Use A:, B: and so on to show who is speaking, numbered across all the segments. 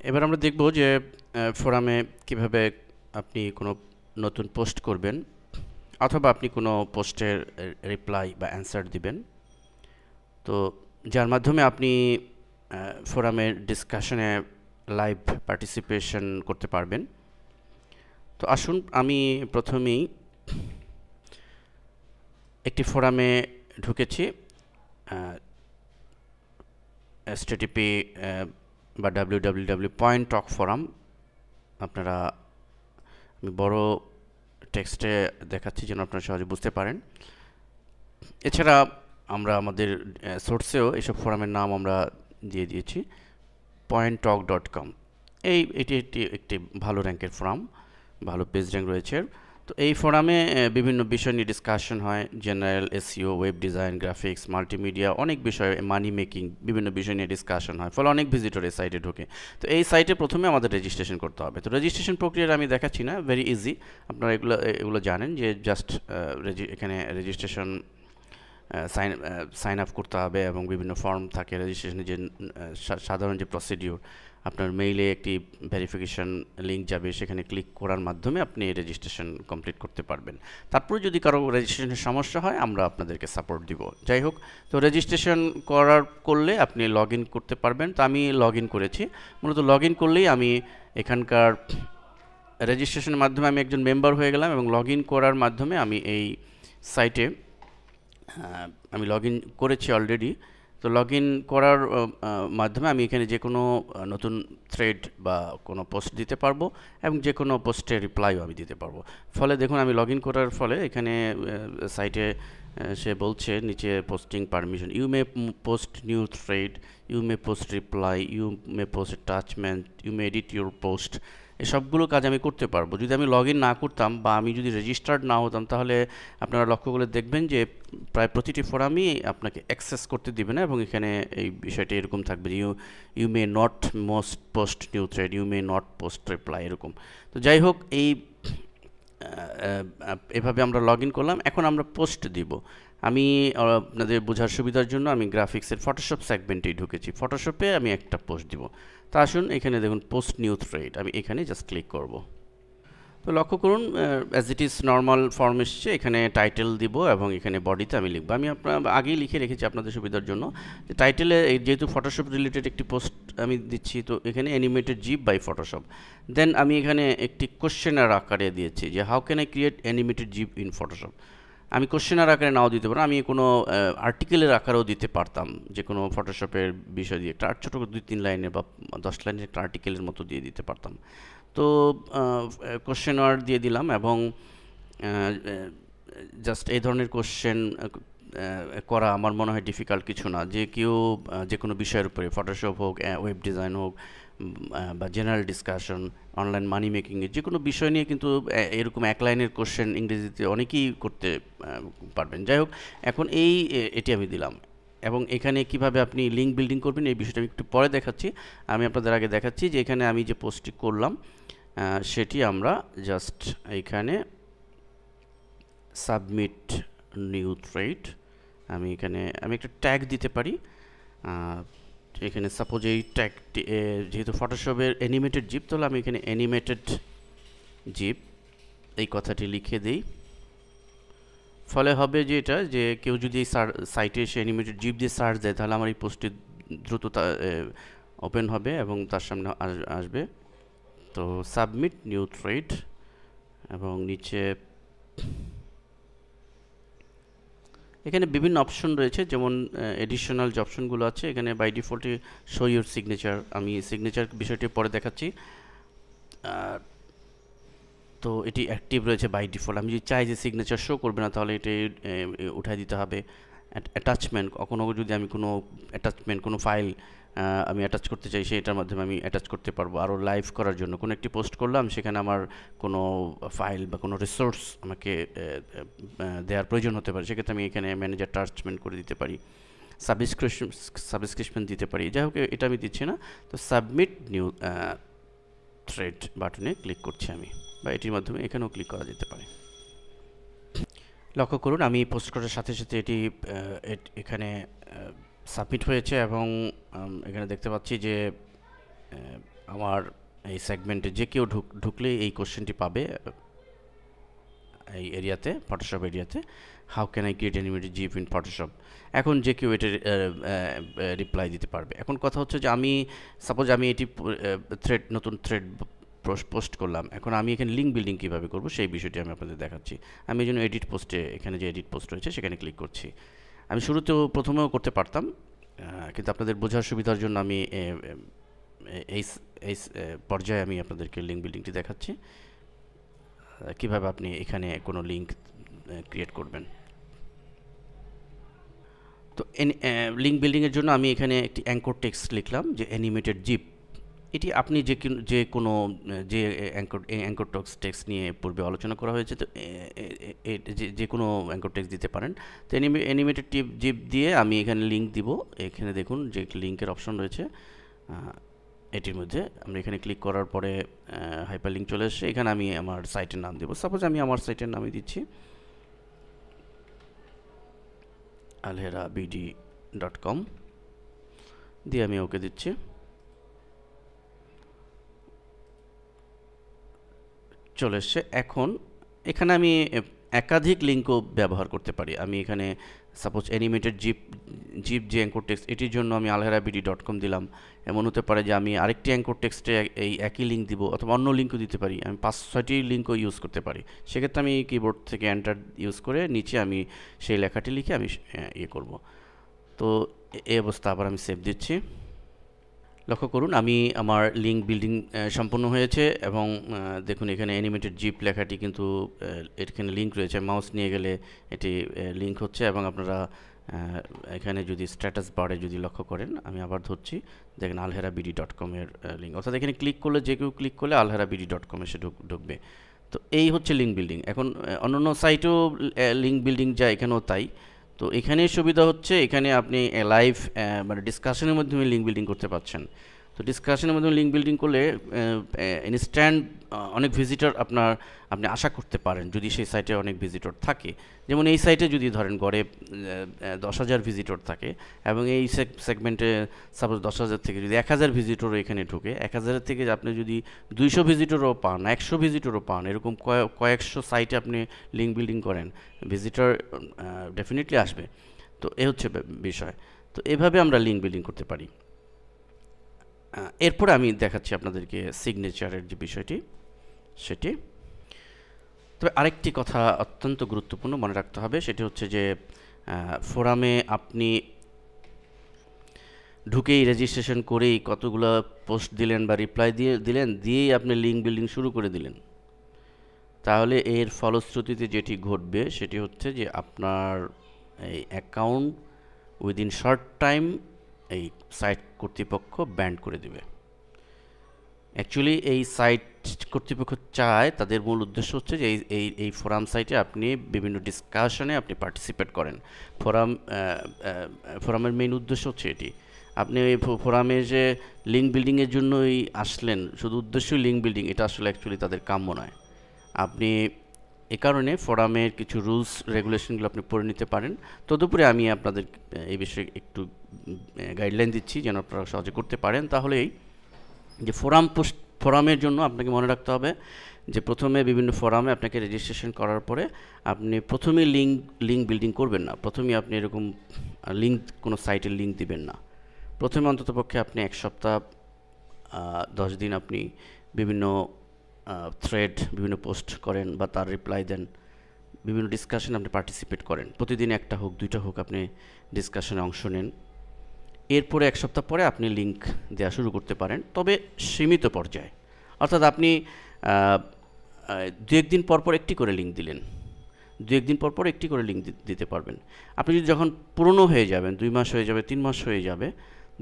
A: এবার আমরা দেখব যে ফোরামে কিভাবে আপনি কোনো নতুন পোস্ট করবেন অথবা আপনি কোনো পোস্টের রিপ্লাই বা অ্যান্সার দিবেন, তো যার মাধ্যমে আপনি ফোরামের ডিসকাশনে লাইভ পার্টিসিপেশন করতে পারবেন। তো আসুন আমি প্রথমেই একটি ফোরামে ঢুকেছি, http বা www.talkforum। আপনারা, আমি বড় টেক্সটে দেখাচ্ছি যেন আপনারা সহজে বুঝতে পারেন। এছাড়া আমরা আমাদের সোর্সেও এইসব ফোরামের নাম আমরা দিয়ে দিয়েছি, pointtalk.com। এটি একটি ভালো র্যাঙ্কের ফোরাম, ভালো পেজ র্যাঙ্ক রয়েছে। তো এই ফোরামে বিভিন্ন বিষয় নিয়ে ডিসকাশন হয়, general, SEO, web design, graphics, multimedia, অনেক বিষয়, মানি মেকিং, বিভিন্ন বিষয় নিয়ে ডিসকাশন হয়, ফলে অনেক ভিজিটর এই সাইটে ঢোকে। তো এই সাইটে প্রথমে আমাদের রেজিস্ট্রেশন করতে হবে। তো রেজিস্ট্রেশন প্রক্রিয়াটা আমি দেখাচ্ছি না, ভেরি ইজি, আপনারা এগুলো জানেন যে জাস্ট এখানে রেজিস্ট্রেশন সাইন আপ করতে হবে এবং বিভিন্ন ফর্ম থাকে রেজিস্ট্রেশনের, যে সাধারণ যে প্রসিডিওর, আপনার মেইলে একটি ভেরিফিকেশন লিঙ্ক যাবে, সেখানে ক্লিক করার মাধ্যমে আপনি রেজিস্ট্রেশন কমপ্লিট করতে পারবেন। তারপরে যদি কারো রেজিস্ট্রেশনের সমস্যা হয় আমরা আপনাদেরকে সাপোর্ট দিব। যাই হোক, তো রেজিস্ট্রেশন করলে আপনি লগ ইন করতে পারবেন। তো আমি লগ ইন করেছি। মূলত লগ ইন করলেই আমি এখানকার রেজিস্ট্রেশনের মাধ্যমে আমি একজন মেম্বার হয়ে গেলাম এবং লগ ইন করার মাধ্যমে আমি এই সাইটে আমি লগ ইন করেছি অলরেডি। তো লগ ইন করার মাধ্যমে আমি এখানে যে কোনো নতুন থ্রেড বা কোনো পোস্ট দিতে পারবো এবং যে কোনো পোস্টের রিপ্লাইও আমি দিতে পারবো। ফলে দেখুন, আমি লগ ইন করার ফলে এখানে সাইটে সে বলছে নিচে posting permission, you may post new thread, you may post reply, you may post attachment, you may edit your post. এসবগুলো কাজ আমি করতে পারবো। যদি আমি লগ ইন না করতাম বা আমি যদি রেজিস্টার্ড না হতাম, তাহলে আপনারা লক্ষ্য করে দেখবেন যে প্রায় প্রতিটি ফোরামই আপনাকে অ্যাক্সেস করতে দিবে না এবং এখানে এই বিষয়টি এরকম থাকবে যে you may not post new thread, you may not post reply, এরকম। তো যাই হোক, এভাবে আমরা লগ ইন করলাম। এখন আমরা পোস্ট দিব। আমি আপনাদের বোঝার সুবিধার জন্য আমি গ্রাফিক্সের ফটোশপ সেগমেন্টেই ঢুকেছি। ফটোশপে আমি একটা পোস্ট দিব। তা আসুন, এখানে দেখুন পোস্ট নিউ থ্রেড, আমি এখানে জাস্ট ক্লিক করব। তো লক্ষ্য করুন, as it is normal form এসছে, এখানে টাইটেল দিব এবং এখানে বডিতে আমি লিখব। আমি আগেই লিখে রেখেছি আপনাদের সুবিধার জন্য যে টাইটেলে, যেহেতু ফটোশপ রিলেটেড একটি পোস্ট আমি দিচ্ছি, তো এখানে animated gif by Photoshop. Then আমি এখানে একটি কোশ্চেনের আকারে দিয়েছি যে how can I create animated gif in Photoshop. আমি কোশ্চেনের আকারে নাও দিতে পারো, আমি কোনো আর্টিকেলের আকারেও দিতে পারতাম, যে কোনো ফটোশপের বিষয় দিয়ে একটা ছোটো 2-3 লাইনের বা 10 লাইনের একটা আর্টিকেলের মতো দিয়ে দিতে পারতাম। তো কোশ্চেন ওয়ার্ড দিয়ে দিলাম এবং জাস্ট এই ধরনের কোশ্চেন করা আমার মনে হয় ডিফিকাল্ট কিছু না। যে কেউ যে কোনো বিষয়ের উপরে, ফটোশপ হোক, ওয়েব ডিজাইন হোক, বা জেনারেল ডিসকাশন, অনলাইন মানি মেকিংয়ের যে কোনো বিষয় নিয়ে কিন্তু এরকম এক লাইনের কোশ্চেন ইংরেজিতে অনেকেই করতে পারবেন। যাই হোক, এখন এটি আমি দিলাম এবং এখানে কিভাবে আপনি লিঙ্ক বিল্ডিং করবেন এই বিষয়টা আমি একটু পরে দেখাচ্ছি। আমি আপনাদের আগে দেখাচ্ছি যে এখানে আমি যে পোস্টটি করলাম সেটি আমরা জাস্ট এইখানে সাবমিট নিউ থ্রেড, আমি একটা ট্যাগ দিতে পারি। এখানে সাপোজ এই ট্যাগটি, যেহেতু ফটোশপের অ্যানিমেটেড জিপ, তাহলে আমি এখানে অ্যানিমেটেড জিপ এই কথাটি লিখে দিই। ফলে হবে যে এটা, যে কেউ যদি এই সাইটে এসে অ্যানিমেটেড জিপ দিয়ে সার্চ দেয়, তাহলে আমার এই পোস্টটি দ্রুত ওপেন হবে এবং তার সামনে আসবে। তো সাবমিট নিউ থ্রেড এবং নিচে এখানে বিভিন্ন অপশন রয়েছে, যেমন এডিশনাল যে অপশনগুলো আছে এখানে বাই ডিফল্টে শো ইউর সিগনেচার, আমি সিগনেচার বিষয়টি পরে দেখাচ্ছি। তো এটি অ্যাক্টিভ রয়েছে বাই ডিফল্ট। আমি যদি চাই যে সিগনেচার শো করবে না, তাহলে এটি উঠাই দিতে হবে। অ্যাটাচমেন্ট, কখনো যদি আমি কোনো অ্যাটাচমেন্ট, কোনো ফাইল আমি অ্যাটাচ করতে চাই, সেটার মাধ্যমে আমি অ্যাটাচ করতে পারবো। আরও লাইভ করার জন্য কোনো একটি পোস্ট করলাম, সেখানে আমার কোনো ফাইল বা কোনো রিসোর্স আমাকে দেওয়ার প্রয়োজন হতে পারে, সেক্ষেত্রে আমি এখানে ম্যানেজ অ্যাটাচমেন্ট করে দিতে পারি, সাবস্ক্রিপশন দিতে পারি। যাই হোক, এটা আমি দিচ্ছি না। তো সাবমিট নিউ থ্রেড বাটনে ক্লিক করছি আমি, বা এটির মাধ্যমে এখানেও ক্লিক করা যেতে পারে। লক্ষ্য করুন, আমি পোস্ট করার সাথে সাথে এটি এখানে সাবমিট হয়েছে এবং এখানে দেখতে পাচ্ছি যে আমার এই সেগমেন্টে যে কেউ ঢুকলে এই কোশ্চেনটি পাবে এই এরিয়াতে, ফটোশপ এরিয়াতে, how can I create animated gif in Photoshop. এখন যে কেউ এটা রিপ্লাই দিতে পারবে। এখন কথা হচ্ছে যে আমি সাপোজ আমি এটি নতুন থ্রেড পোস্ট করলাম, এখন আমি এখানে লিঙ্ক বিল্ডিং কীভাবে করব সেই বিষয়টি আমি আপনাদের দেখাচ্ছি। আমি এই জন্য এডিট পোস্টে, এখানে যে এডিট পোস্ট রয়েছে সেখানে ক্লিক করছি। আমি শুরুতেও প্রথমেও করতে পারতাম, কিন্তু আপনাদের বোঝার সুবিধার জন্য আমি এই পর্যায়ে আমি আপনাদেরকে লিঙ্ক বিল্ডিংটি দেখাচ্ছি, কিভাবে আপনি এখানে কোনো লিঙ্ক ক্রিয়েট করবেন। তো লিঙ্ক বিল্ডিংয়ের জন্য আমি এখানে একটি অ্যাঙ্কর টেক্সট লিখলাম যে অ্যানিমেটেড জিপ। এটি আপনি যে কোনো অ্যাঙ্কর টেক্সট নিয়ে পূর্বে আলোচনা করা হয়েছে, তো যে কোনো অ্যাঙ্কর টেক্সট দিতে পারেন। তো অ্যানিমেটেড জিপ দিয়ে আমি এখানে লিঙ্ক দিব। এখানে দেখুন যে লিঙ্কের অপশন রয়েছে, এটির মধ্যে আমরা এখানে ক্লিক করার পরে হাইপার লিঙ্ক চলে এসেছে। এখানে আমি আমার সাইটের নাম দেবো, সাপোজ আমি আমার সাইটের নামই দিচ্ছি alherabd.com দিয়ে আমি ওকে দিচ্ছি। চলে এসছে। এখন এখানে আমি একাধিক লিঙ্কও ব্যবহার করতে পারি। আমি এখানে সাপোজ অ্যানিমেটেড জিপ যে অ্যাঙ্কর টেক্সট, এটির জন্য আমি alherabd.com দিলাম। এমন হতে পারে যে আমি আরেকটি অ্যাঙ্কর টেক্সটে এই একই লিঙ্ক দিব, অথবা অন্য লিঙ্কও দিতে পারি। আমি 5-6টি লিঙ্কও ইউজ করতে পারি। সেক্ষেত্রে আমি কিবোর্ড থেকে এন্টার ইউজ করে নিচে আমি সেই লেখাটি লিখে আমি ইয়ে করব। তো এই অবস্থা আবার আমি সেভ দিচ্ছি। লক্ষ্য করুন আমি আমার লিঙ্ক বিল্ডিং সম্পূর্ণ হয়েছে, এবং দেখুন এখানে অ্যানিমেটেড জিপ লেখাটি কিন্তু এখানে লিঙ্ক রয়েছে। মাউস নিয়ে গেলে এটি লিঙ্ক হচ্ছে, এবং আপনারা এখানে যদি স্ট্যাটাস বারে যদি লক্ষ্য করেন, আমি আবার ধরছি, দেখেন alherabd.com এর লিঙ্ক, অর্থাৎ এখানে ক্লিক করলে, যে কেউ ক্লিক করলে alherabd.com এসে ঢুকবে। তো এই হচ্ছে লিঙ্ক বিল্ডিং। এখন অন্যান্য সাইটেও লিঙ্ক বিল্ডিং যায়, এখানেও তাই। তো এখানে সুবিধা হচ্ছে, এখানে আপনি লাইভ মানে ডিসকাশনের মাধ্যমে লিঙ্ক বিল্ডিং করতে পারছেন। তো ডিসকাশনের মাধ্যমে লিঙ্ক বিল্ডিং করলে ইনস্ট্যান্ট অনেক ভিজিটর আপনি আশা করতে পারেন, যদি সেই সাইটে অনেক ভিজিটর থাকে। যেমন এই সাইটে যদি ধরেন গড়ে 10,000 ভিজিটর থাকে, এবং এই সেগমেন্টে সাপোজ 10,000 থেকে যদি 1,000 ভিজিটরও এখানে ঢুকে, 1,000 থেকে আপনি যদি 200 ভিজিটরও পান, 100 ভিজিটরও পান, এরকম কয়েকশো সাইটে আপনি লিঙ্ক বিল্ডিং করেন, ভিজিটর ডেফিনেটলি আসবে। তো এ হচ্ছে বিষয়। তো এভাবে আমরা লিঙ্ক বিল্ডিং করতে পারি। এরপরে আমি দেখাচ্ছি আপনাদেরকে সিগনেচারের যে বিষয়টি, সেটি। তবে আরেকটি কথা অত্যন্ত গুরুত্বপূর্ণ মনে রাখতে হবে, সেটি হচ্ছে যে ফোরামে আপনি ঢুকেই রেজিস্ট্রেশন করেই কতগুলো পোস্ট দিলেন বা রিপ্লাই দিয়েই আপনি লিঙ্ক বিল্ডিং শুরু করে দিলেন, তাহলে এর ফলশ্রুতিতে যেটি ঘটবে সেটি হচ্ছে যে আপনার এই অ্যাকাউন্ট উইদিন শর্ট টাইম এই সাইট কর্তৃপক্ষ ব্যান করে দেবে। অ্যাকচুয়ালি এই সাইট কর্তৃপক্ষ চায়, তাদের মূল উদ্দেশ্য হচ্ছে যে এই ফোরাম সাইটে আপনি বিভিন্ন ডিসকাশনে আপনি পার্টিসিপেট করেন। ফোরামের মেইন উদ্দেশ্য হচ্ছে এটি। আপনি এই ফোরামে যে লিঙ্ক বিল্ডিংয়ের জন্যই আসলেন, শুধু উদ্দেশ্যই লিঙ্ক বিল্ডিং, এটা আসলে অ্যাকচুয়ালি তাদের কাম্য নয়। আপনি এ কারণে ফোরামের কিছু রুলস রেগুলেশনগুলো আপনি পড়ে নিতে পারেন। তদুপরি আমি আপনাদের এই বিষয়ে একটু গাইডলাইন দিচ্ছি যেন আপনারা সহজে করতে পারেন। তাহলেই যে ফোরামের জন্য আপনাকে মনে রাখতে হবে যে প্রথমে বিভিন্ন ফোরামে আপনাকে রেজিস্ট্রেশন করার পরে আপনি প্রথমেই লিঙ্ক বিল্ডিং করবেন না। প্রথমেই আপনি এরকম কোনো সাইটের লিঙ্ক দিবেন না। প্রথমে অন্ততপক্ষে আপনি 1 সপ্তাহ 10 দিন আপনি বিভিন্ন থ্রেড, বিভিন্ন পোস্ট করেন বা তার রিপ্লাই দেন, বিভিন্ন ডিসকাশনে আপনি পার্টিসিপেট করেন। প্রতিদিন 1টা হোক 2টা হোক আপনি ডিসকাশনে অংশ নেন। এরপরে 1 সপ্তাহ পরে আপনি লিঙ্ক দেওয়া শুরু করতে পারেন, তবে সীমিত পর্যায়ে। অর্থাৎ আপনি 2-1 দিন পর একটি করে লিঙ্ক দিলেন, 2-1 দিন পর একটি করে লিঙ্ক দিতে পারবেন। আপনি যদি যখন পুরনো হয়ে যাবেন, 2 মাস হয়ে যাবে, 3 মাস হয়ে যাবে,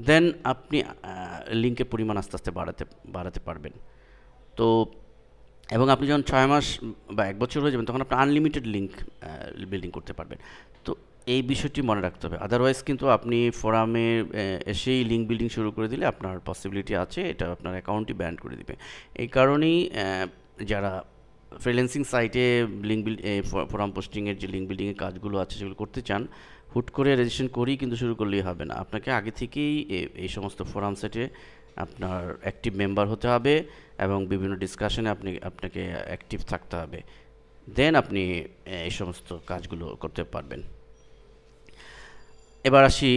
A: দেন আপনি লিঙ্কের পরিমাণ আস্তে আস্তে বাড়াতে পারবেন। তো এবং আপনি যখন 6 মাস বা 1 বছর হয়ে যাবেন, তখন আপনি আনলিমিটেড লিঙ্ক বিল্ডিং করতে পারবেন। তো এই বিষয়টি মনে রাখতে হবে। আদারওয়াইজ কিন্তু আপনি ফোরামে এসেই লিঙ্ক বিল্ডিং শুরু করে দিলে আপনার পসিবিলিটি আছে এটা আপনার অ্যাকাউন্টই ব্যান করে দিবে। এই কারণেই যারা ফ্রিল্যান্সিং সাইটে ফোরাম পোস্টিংয়ের যে লিঙ্ক বিল্ডিংয়ের কাজগুলো আছে সেগুলো করতে চান, হুট করে রেজিস্ট্রেশন করেই কিন্তু শুরু করলেই হবে না। আপনাকে আগে থেকেই এই সমস্ত ফোরাম সাইটে আপনার অ্যাক্টিভ মেম্বার হতে হবে এবং বিভিন্ন ডিসকাশনে আপনাকে অ্যাক্টিভ থাকতে হবে, দেন আপনি এই সমস্ত কাজগুলো করতে পারবেন। এবার আসি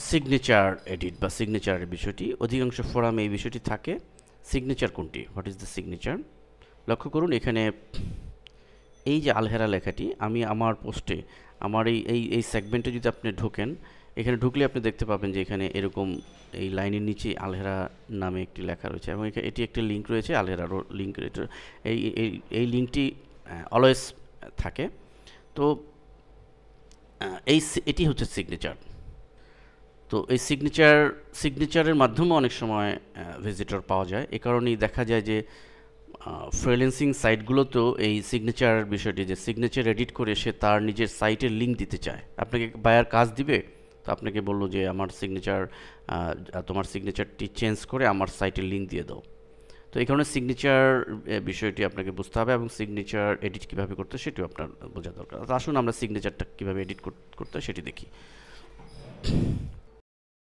A: সিগনেচার এডিট বা সিগনেচারের বিষয়টি। অধিকাংশ ফোরামে এই বিষয়টি থাকে। সিগনেচার কোনটি, হোয়াট ইজ দ্য সিগনেচার? লক্ষ্য করুন এখানে এই যে আলহেরা লেখাটি, আমি আমার পোস্টে আমার এই সেগমেন্টে যদি আপনি ঢোকেন, এখানে ঢুকলে আপনি দেখতে পাবেন যে এখানে এরকম এই লাইনের নিচে আলহেরা নামে একটি লেখা রয়েছে এবং এটি একটি লিঙ্ক রয়েছে, আলহেরারও লিঙ্ক। এই লিঙ্কটি অলওয়েজ থাকে। তো এটি হচ্ছে সিগনেচার। তো এই সিগনেচারের মাধ্যমে অনেক সময় ভিজিটর পাওয়া যায়। এ কারণেই দেখা যায় যে ফ্রিল্যান্সিং সাইটগুলোতেও এই সিগনেচার বিষয়টি, যে সিগনেচার এডিট করে সে তার নিজের সাইটের লিঙ্ক দিতে চায়। আপনাকে বায়ার কাজ দিবে, তো আপনাকে বললো যে তোমার সিগনেচারটি চেঞ্জ করে আমার সাইটের লিঙ্ক দিয়ে দাও। তো এই কারণে সিগনেচার বিষয়টি আপনাকে বুঝতে হবে এবং সিগনেচার এডিট কীভাবে করতে সেটিও আপনার বোঝা দরকার। তো আসুন আমরা সিগনেচারটা কীভাবে এডিট করতে সেটি দেখি।